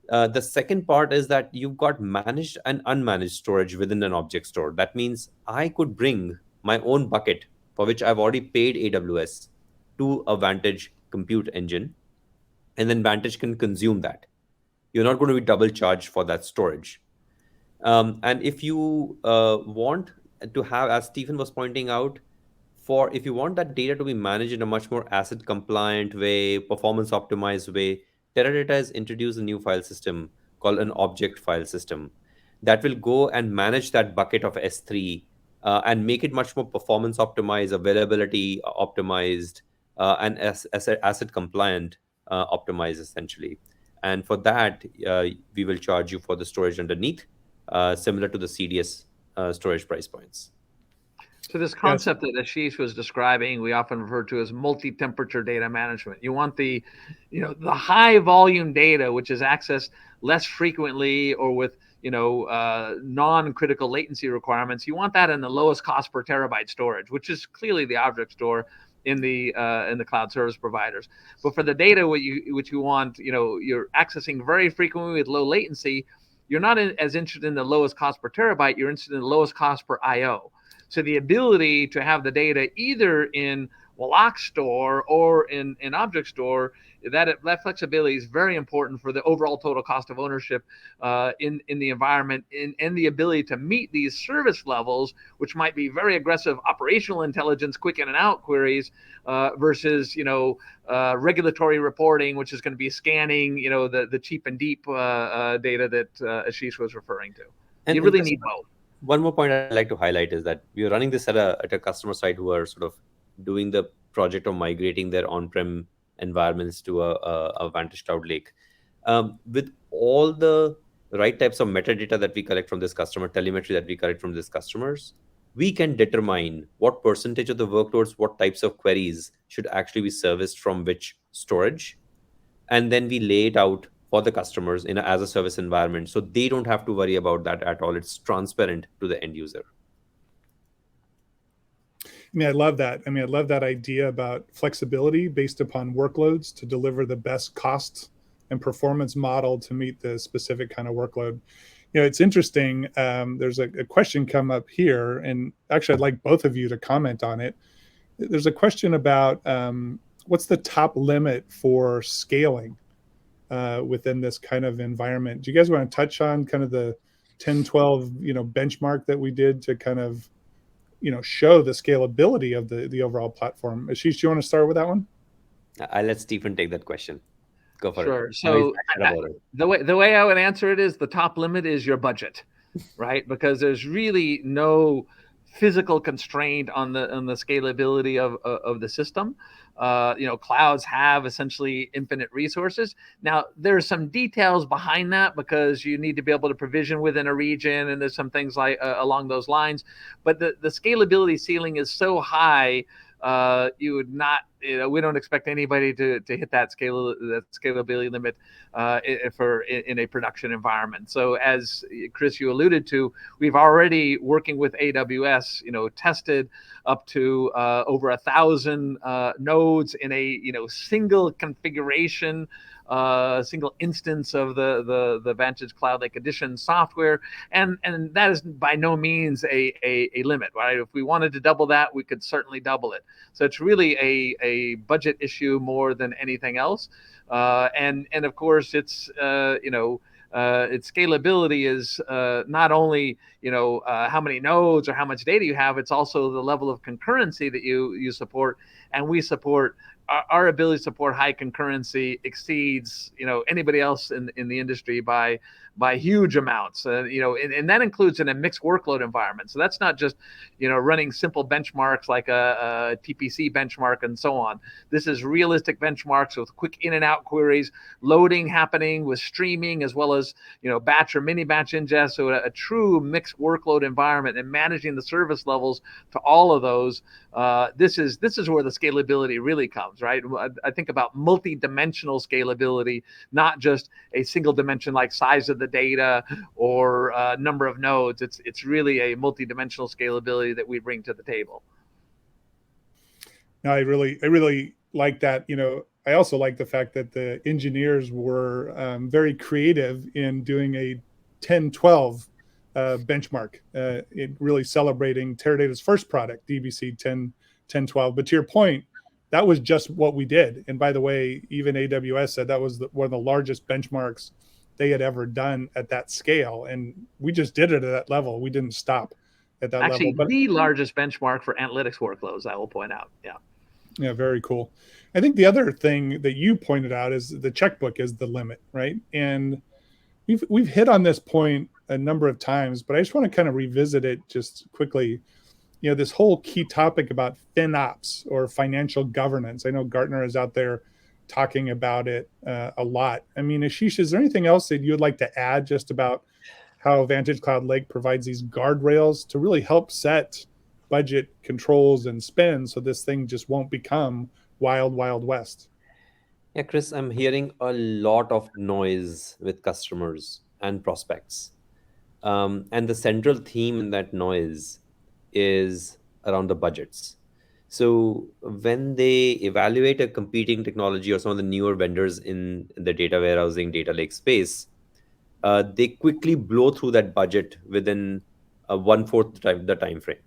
The second part is that you've got managed and unmanaged storage within an object store. That means I could bring my own bucket for which I've already paid AWS to a Vantage compute engine, and then Vantage can consume that. You're not going to be double charged for that storage. And if you want to have, as Stephen was pointing out, for if you want that data to be managed in a much more asset compliant way, performance optimized way, Teradata has introduced a new file system called an object file system that will go and manage that bucket of S3 and make it much more performance optimized, availability optimized, and asset compliant optimized essentially. And for that, we will charge you for the storage underneath, similar to the CDS storage price points. So this Yes. concept that Ashish was describing, we often refer to as multi-temperature data management. You want the high volume data, which is accessed less frequently or with non-critical latency requirements. You want that in the lowest cost per terabyte storage, which is clearly the object store in the cloud service providers. But for the data which you want, you're accessing very frequently with low latency, you're not as interested in the lowest cost per terabyte. You're interested in the lowest cost per IO. So the ability to have the data either in block store or in object store, that flexibility is very important for the overall total cost of ownership in the environment, and the ability to meet these service levels, which might be very aggressive operational intelligence, quick in and out queries, versus regulatory reporting, which is going to be scanning the cheap and deep data that Ashish was referring to. And you really need both. One more point I'd like to highlight is that we are running this at a customer side who are sort of doing the project of migrating their on-prem environments to a VantageCloud Lake. With all the right types of metadata that we collect from this customer, telemetry that we collect from these customers, we can determine what percentage of the workloads, what types of queries should actually be serviced from which storage. And then we lay it out for the customers in as a service environment, so they don't have to worry about that at all. It's transparent to the end user. I love that. I love that idea about flexibility based upon workloads to deliver the best cost and performance model to meet the specific kind of workload. It's interesting. There's a question come up here, and actually I'd like both of you to comment on it. There's a question about what's the top limit for scaling within this kind of environment. Do you guys want to touch on kind of the 10, 12, benchmark that we did to kind of, show the scalability of the overall platform? Ashish, do you want to start with that one? I'll let Stephen take that question. Go for Sure. it. So the way I would answer it is the top limit is your budget, right? Because there's really no physical constraint on the scalability of the system. Clouds have essentially infinite resources. Now, there's some details behind that because you need to be able to provision within a region, and there's some things like along those lines. But the scalability ceiling is so high, you would not. We don't expect anybody to hit that scalability limit in a production environment. So as Chris, you alluded to, we've already working with AWS, tested up to over 1,000 nodes in a single configuration, single instance of the VantageCloud Lake Edition software, and that is by no means a limit, right? If we wanted to double that, we could certainly double it. So it's really a budget issue more than anything else, and of course it's its scalability is not only how many nodes or how much data you have, it's also the level of concurrency that you support, and we support. Our ability to support high concurrency exceeds anybody else in the industry by huge amounts, and that includes in a mixed workload environment. So that's not just running simple benchmarks like a TPC benchmark and so on. This is realistic benchmarks with quick in and out queries, loading happening with streaming, as well as batch or mini batch ingest. So a true mixed workload environment, and managing the service levels to all of those. This is where the scalability really comes, right? I think about multi-dimensional scalability, not just a single dimension like size of the data or number of nodes. It's really a multi-dimensional scalability that we bring to the table. No, I really like that. I also like the fact that the engineers were very creative in doing a 10-12 benchmark, it really celebrating Teradata's first product, DBC 10-12. But to your point, that was just what we did. And by the way, even AWS said that was one of the largest benchmarks they had ever done at that scale. And we just did it at that level. We didn't stop at that level. Actually, But the largest benchmark for analytics workloads, I will point out. Yeah. yeah, very cool. I think the other thing that you pointed out is the checkbook is the limit, right? And we've hit on this point a number of times, but I just want to kind of revisit it just quickly. You know, this whole key topic about FinOps or financial governance. I know Gartner is out there talking about it a lot. I mean, Ashish, is there anything else that you would like to add just about how VantageCloud Lake provides these guardrails to really help set budget controls and spend so this thing just won't become wild, wild west? Yeah, Chris, I'm hearing a lot of noise with customers and prospects. And the central theme in that noise is around the budgets. So when they evaluate a competing technology or some of the newer vendors in the data warehousing, data lake space, they quickly blow through that budget within one fourth the time frame.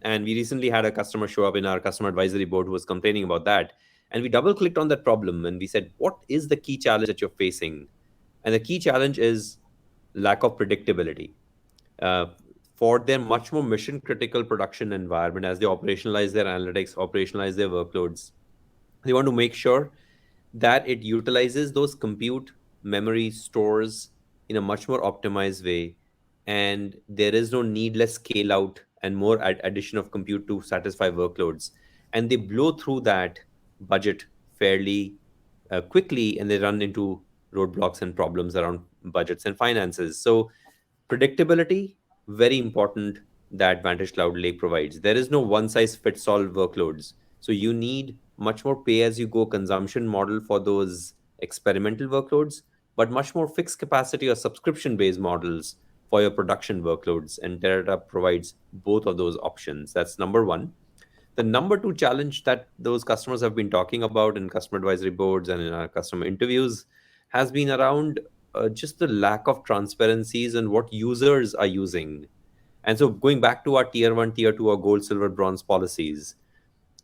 And we recently had a customer show up in our customer advisory board who was complaining about that. And we double clicked on that problem and we said, what is the key challenge that you're facing? And the key challenge is lack of predictability. Uh, for their much more mission critical production environment, as they operationalize their analytics, operationalize their workloads, they want to make sure that it utilizes those compute memory stores in a much more optimized way, and there is no needless scale out and more addition of compute to satisfy workloads, and they blow through that budget fairly quickly, and they run into roadblocks and problems around budgets and finances. So predictability, very important, that Vantage Cloud Lake provides. There is no one size fits all workloads. So you need much more pay as you go consumption model for those experimental workloads, but much more fixed capacity or subscription based models for your production workloads. And Teradata provides both of those options. That's number one. The number two challenge that those customers have been talking about in customer advisory boards and in our customer interviews has been around just the lack of transparencies and what users are using. And so going back to our tier one, tier two, or gold, silver, bronze policies,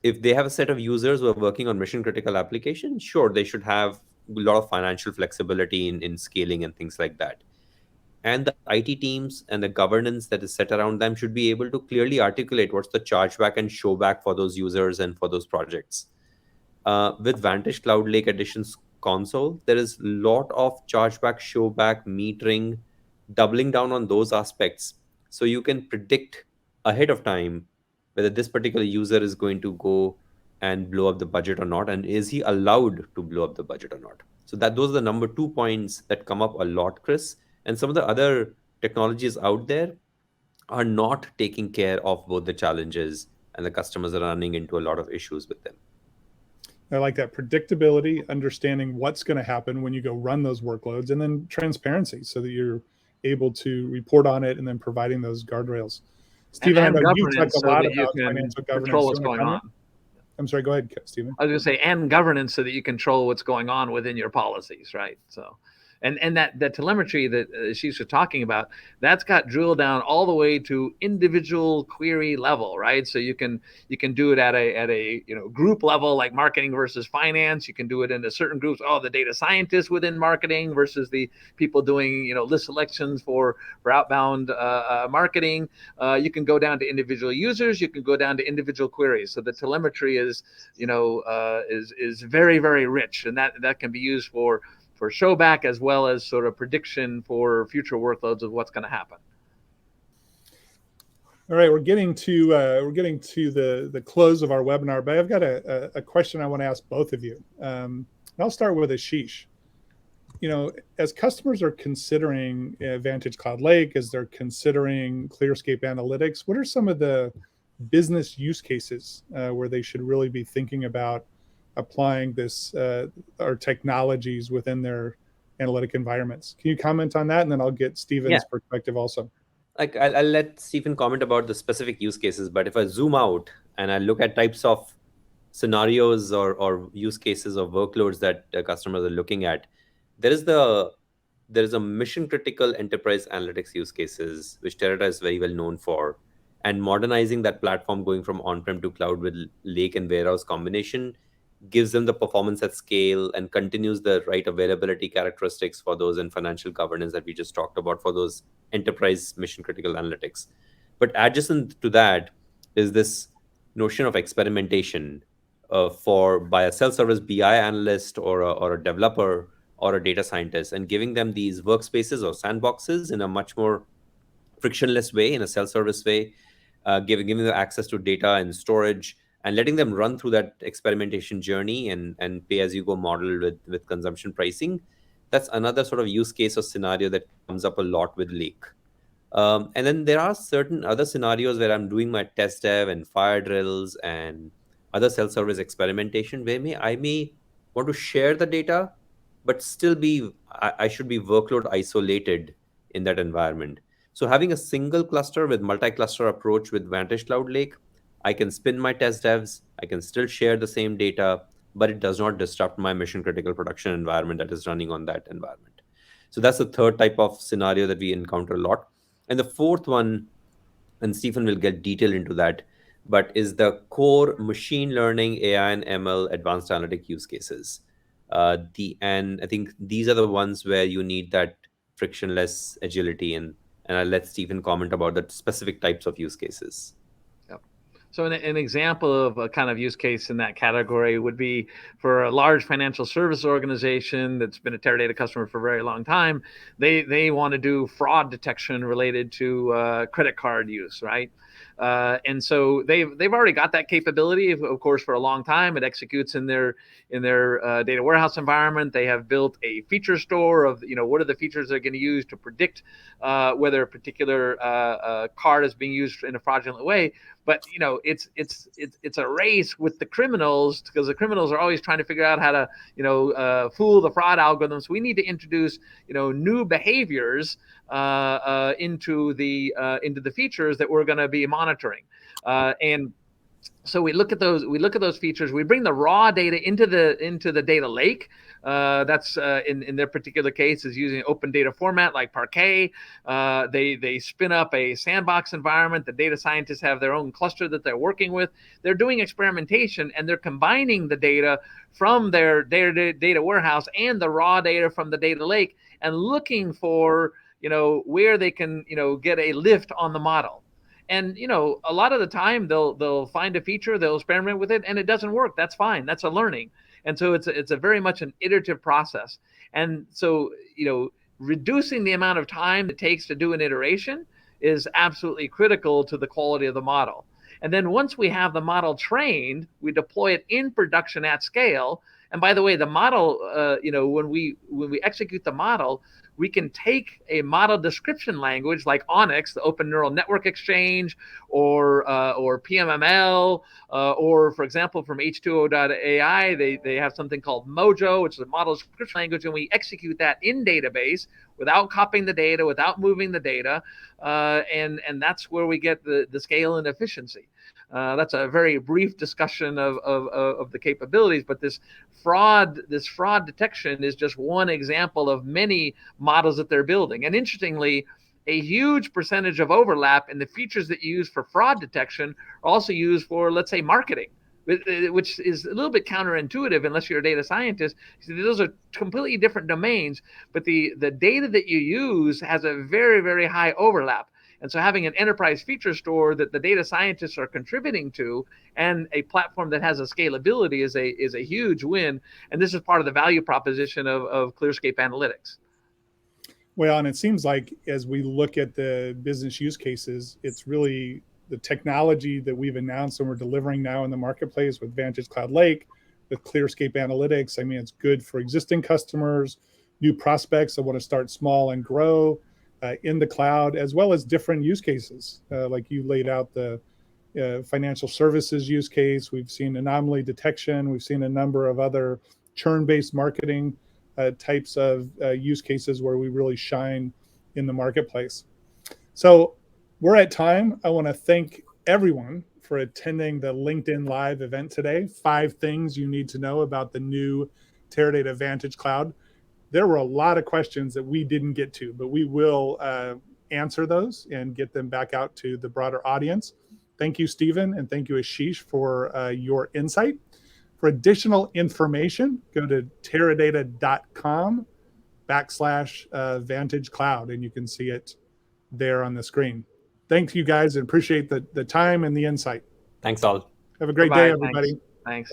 if they have a set of users who are working on mission critical applications, sure, they should have a lot of financial flexibility in scaling and things like that. And the IT teams and the governance that is set around them should be able to clearly articulate what's the chargeback and showback for those users and for those projects. With Vantage Cloud Lake Editions console, there is a lot of chargeback, showback, metering, doubling down on those aspects. So you can predict ahead of time whether this particular user is going to go and blow up the budget or not, and is he allowed to blow up the budget or not. So that those are the number two points that come up a lot, Chris. And some of the other technologies out there are not taking care of both the challenges, and the customers are running into a lot of issues with them. I like that predictability, understanding what's going to happen when you go run those workloads, and then transparency so that you're able to report on it and then providing those guardrails. Stephen, I And know you talk governance a so lot that you about can financial governance. control You what's want to going comment? on. I'm sorry, go ahead, Stephen. I was going to say, and governance so that you control what's going on within your policies, right? So, and that telemetry that she's talking about, that's got drilled down all the way to individual query level, right? So you can do it at a group level, like marketing versus finance. You can do it into certain groups. Oh, the data scientists within marketing versus the people doing list selections for outbound marketing. You can go down to individual users. You can go down to individual queries. So the telemetry is very, very rich, and that can be used for showback as well as sort of prediction for future workloads of what's going to happen. All right, we're getting to the close of our webinar, but I've got a question I want to ask both of you. I'll start with Ashish. As customers are considering Vantage Cloud Lake, as they're considering ClearScape Analytics, what are some of the business use cases where they should really be thinking about applying this or technologies within their analytic environments? Can you comment on that? And then I'll get Stephen's perspective also. Like I'll let Stephen comment about the specific use cases, but if I zoom out and I look at types of scenarios or use cases or workloads that customers are looking at, there is a mission critical enterprise analytics use cases which Teradata is very well known for, and modernizing that platform going from on-prem to cloud with lake and warehouse combination gives them the performance at scale, and continues the right availability characteristics for those in financial governance that we just talked about for those enterprise mission critical analytics. But adjacent to that is this notion of experimentation for by a self-service BI analyst or a developer or a data scientist, and giving them these workspaces or sandboxes in a much more frictionless way, in a self-service way, giving them access to data and storage, and letting them run through that experimentation journey and pay as you go model with consumption pricing. That's another sort of use case or scenario that comes up a lot with Lake. And then there are certain other scenarios where I'm doing my test dev and fire drills and other self-service experimentation where I may want to share the data, but still I should be workload isolated in that environment. So having a single cluster with multi-cluster approach with VantageCloud Lake, I can spin my test devs, I can still share the same data, but it does not disrupt my mission critical production environment that is running on that environment. So that's the third type of scenario that we encounter a lot. And the fourth one, and Stephen will get detail into that, but is the core machine learning, AI, and ML advanced analytic use cases. And I think these are the ones where you need that frictionless agility, and I'll let Stephen comment about the specific types of use cases. Yep. So an example of a kind of use case in that category would be for a large financial service organization that's been a Teradata customer for a very long time. They want to do fraud detection related to credit card use, right? And so they've already got that capability, of course, for a long time. It executes in their data warehouse environment. They have built a feature store of what are the features they're going to use to predict whether a particular card is being used in a fraudulent way. But it's a race with the criminals, because the criminals are always trying to figure out how to fool the fraud algorithms. We need to introduce new behaviors into the features that we're going to be monitoring, and so we look at those features. We bring the raw data into the data lake. That's in their particular case is using open data format like Parquet. They spin up a sandbox environment. The data scientists have their own cluster that they're working with. They're doing experimentation, and they're combining the data from their data warehouse and the raw data from the data lake, and looking for where they can get a lift on the model. And a lot of the time they'll find a feature, they'll experiment with it, and it doesn't work. That's fine. That's a learning. And so it's a very much an iterative process. And so reducing the amount of time it takes to do an iteration is absolutely critical to the quality of the model. And then once we have the model trained, we deploy it in production at scale. And by the way, the model, when we execute the model, we can take a model description language like Onyx, the Open Neural Network Exchange, or PMML, or for example, from H2O.ai, they have something called Mojo, which is a model description language, and we execute that in database without copying the data, without moving the data, and that's where we get the scale and efficiency. That's a very brief discussion of the capabilities, but this fraud detection is just one example of many models that they're building. And interestingly, a huge percentage of overlap in the features that you use for fraud detection are also used for, let's say, marketing, which is a little bit counterintuitive unless you're a data scientist. Those are completely different domains, but the data that you use has a very, very high overlap. And so having an enterprise feature store that the data scientists are contributing to, and a platform that has a scalability is a huge win. And this is part of the value proposition of ClearScape Analytics. Well, and it seems like as we look at the business use cases, it's really the technology that we've announced and we're delivering now in the marketplace with VantageCloud Lake, with ClearScape Analytics. I mean, it's good for existing customers, new prospects that want to start small and grow in the cloud, as well as different use cases. Like you laid out the financial services use case. We've seen anomaly detection. We've seen a number of other churn-based marketing types of use cases where we really shine in the marketplace. So we're at time. I want to thank everyone for attending the LinkedIn Live event today. 5 things you need to know about the new Teradata VantageCloud. There were a lot of questions that we didn't get to, but we will answer those and get them back out to the broader audience. Thank you, Stephen, and thank you, Ashish, for your insight. For additional information, go to teradata.com/VantageCloud, and you can see it there on the screen. Thank you guys, and appreciate the time and the insight. Thanks all. Have a great Bye-bye. day, everybody. Thanks.